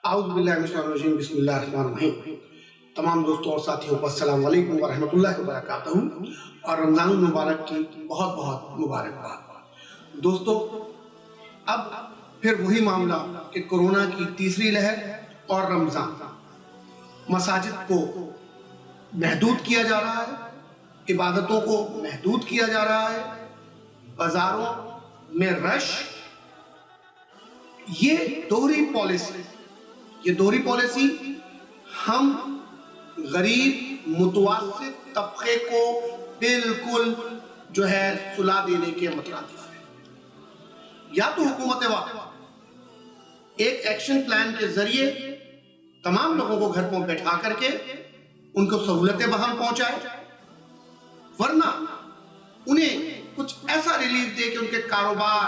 اعوذ باللہ من الشیطان الرجیم بسم اللہ الرحمن الرحیم۔ تمام دوستوں اور ساتھیوں کو السلام علیکم ورحمۃ اللہ وبرکاتہ اور رمضان المبارک کی بہت بہت مبارکباد۔ دوستو، اب پھر وہی معاملہ کہ کورونا کی تیسری لہر اور رمضان، مساجد کو محدود کیا جا رہا ہے، عبادتوں کو محدود کیا جا رہا ہے، بازاروں میں رش، یہ دوہری پالیسی ہم غریب متوسط طبقے کو بالکل سلا دینے کے مترادف ہے۔ یا تو حکومت وقت ایک ایکشن پلان کے ذریعے تمام لوگوں کو گھر پر بیٹھا کر کے ان کو سہولتیں بہم پہنچائے، ورنہ انہیں کچھ ایسا ریلیف دے کہ ان کے کاروبار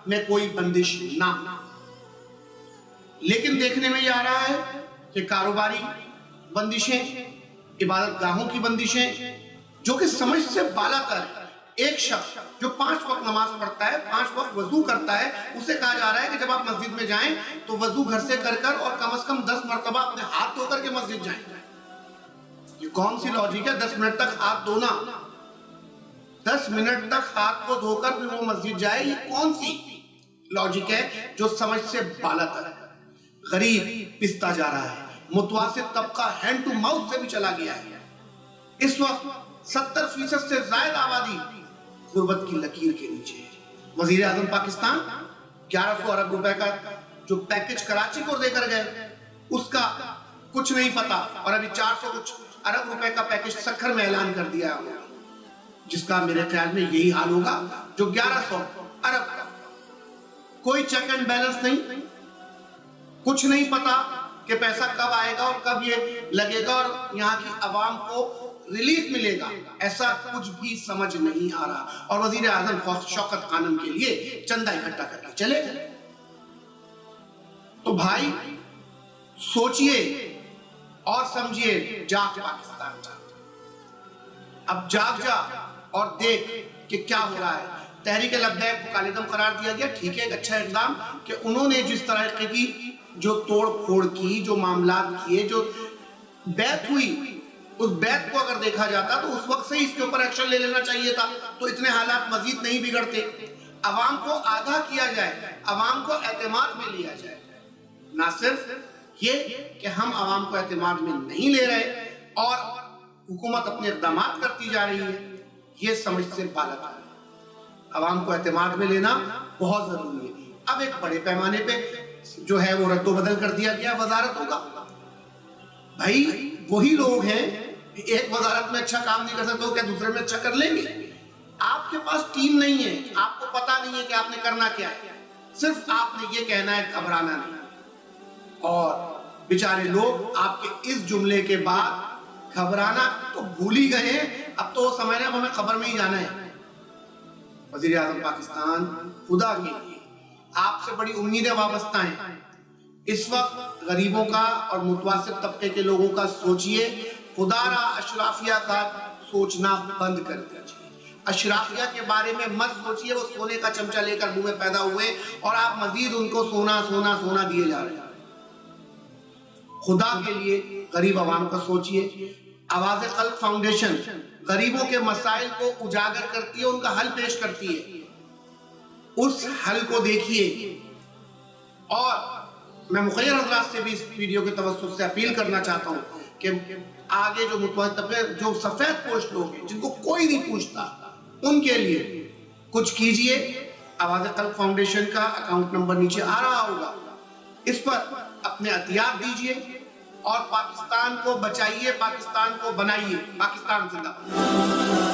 میں کوئی بندش نہ ہو۔ لیکن دیکھنے میں یہ آ رہا ہے کہ کاروباری بندشیں، عبادت گاہوں کی بندشیں جو کہ سمجھ سے بالا تر ہے۔ ایک شخص جو 5 وقت نماز پڑھتا ہے، 5 وقت وضو کرتا ہے، اسے کہا جا رہا ہے کہ جب آپ مسجد میں جائیں تو وضو گھر سے کر اور کم از کم 10 مرتبہ اپنے ہاتھ دھو کر کے مسجد جائیں۔ یہ کون سی لاجک ہے؟ 10 منٹ تک ہاتھ دھونا، 10 منٹ تک ہاتھ کو دھو کر پھر وہ مسجد جائے، یہ کون سی لاجک ہے جو سمجھ سے بالا تر ہے؟ غریب پستا جا رہا ہے، متوسط طبقہ ہینڈ ٹو ماؤتھ سے بھی چلا گیا ہے۔ اس وقت 70% سے زائد آبادی غربت کی لکیر کے نیچے ہے۔ وزیر اعظم پاکستان 1100 ارب روپے کا جو پیکج کراچی کو دے کر گئے، اس کا کچھ نہیں پتا، اور ابھی 400 کچھ ارب روپے کا پیکج سکھر میں اعلان کر دیا ہے، جس کا میرے خیال میں یہی حال ہوگا جو 1100 ارب کا۔ کوئی چیک اینڈ بیلنس نہیں، کچھ نہیں پتا کہ پیسہ کب آئے گا اور کب یہ لگے گا اور یہاں کی عوام کو ریلیف ملے گا، ایسا کچھ بھی سمجھ نہیں آ رہا۔ اور وزیر اعظم شوکت خانم کے لیے چندہ اکٹھا کر کے چلے گئے۔ تو بھائی سوچئے اور سمجھئے، جاگ پاکستان جا، اب جاگ جا اور دیکھ کہ کیا ہو رہا ہے۔ تحریک لبیک کو کالعدم قرار دیا گیا، ٹھیک ہے، ایک اچھا اقدام کہ انہوں نے جس طرح کی جو توڑ پھوڑ کی، جو معاملات کیے، جو بیعت ہوئی، اس بیعت کو اگر دیکھا جاتا تو اس وقت سے اس کے اوپر ایکشن لے لینا چاہیے تھا، تو اتنے حالات مزید نہیں بگڑتے۔ عوام کو آگاہ کیا جائے، عوام کو اعتماد میں لیا جائے، نہ صرف یہ کہ ہم عوام کو اعتماد میں نہیں لے رہے اور حکومت اپنے اقدامات کرتی جا رہی ہے، یہ سمجھ سے بالا تر ہے۔ عوام کو اعتماد میں لینا بہت ضروری ہے۔ اب ایک بڑے پیمانے پہ جو ہے وہ رد و بدل کر دیا گیا وزارتوں کا۔ بھائی وہی لوگ ہیں، ایک وزارت میں اچھا کام نہیں کر سکتے تو کیا دوسرے میں اچھا کر لیں گے؟ آپ کے پاس ٹیم نہیں ہے، آپ کو پتا نہیں ہے کہ آپ نے کرنا کیا ہے، صرف آپ نے یہ کہنا ہے گھبرانا نہیں۔ اور بیچارے لوگ آپ کے اس جملے کے بعد گھبرانا تو بھول ہی گئے ہیں، اب تو وہ سمجھ رہے ہیں ہمیں خبر میں ہی جانا ہے۔ وزیر اعظم پاکستان، خدا کے لیے آپ سے بڑی امیدیں وابستہ ہیں۔ اس وقت غریبوں کا اور متوسط طبقے کے لوگوں کا سوچئے، خدا را اشرافیہ کا سوچنا بند کر دیجئے۔ اشرافیہ کے بارے میں مت سوچئے، وہ سونے کا چمچہ لے کر منہ میں پیدا ہوئے اور آپ مزید ان کو سونا سونا سونا دیے جا رہے ہیں۔ خدا کے لیے غریب عوام کا سوچئے۔ آواز خلق فاؤنڈیشن غریبوں کے مسائل کو اجاگر کرتی ہے، ان کا حل پیش کرتی ہے، اس حل کو دیکھیے۔ اور میں مخیر حضرات سے بھی اس ویڈیو کے توسط سے اپیل کرنا چاہتا ہوں کہ آگے جو متوسط طبقے، جو سفید پوش لوگ ہیں جن کو کوئی نہیں پوچھتا، ان کے لیے کچھ کیجئے۔ آواز خلق فاؤنڈیشن کا اکاؤنٹ نمبر نیچے آ رہا ہوگا، اس پر اپنے عطیات دیجئے اور پاکستان کو بچائیے، پاکستان کو بنائیے۔ پاکستان زندہ باد۔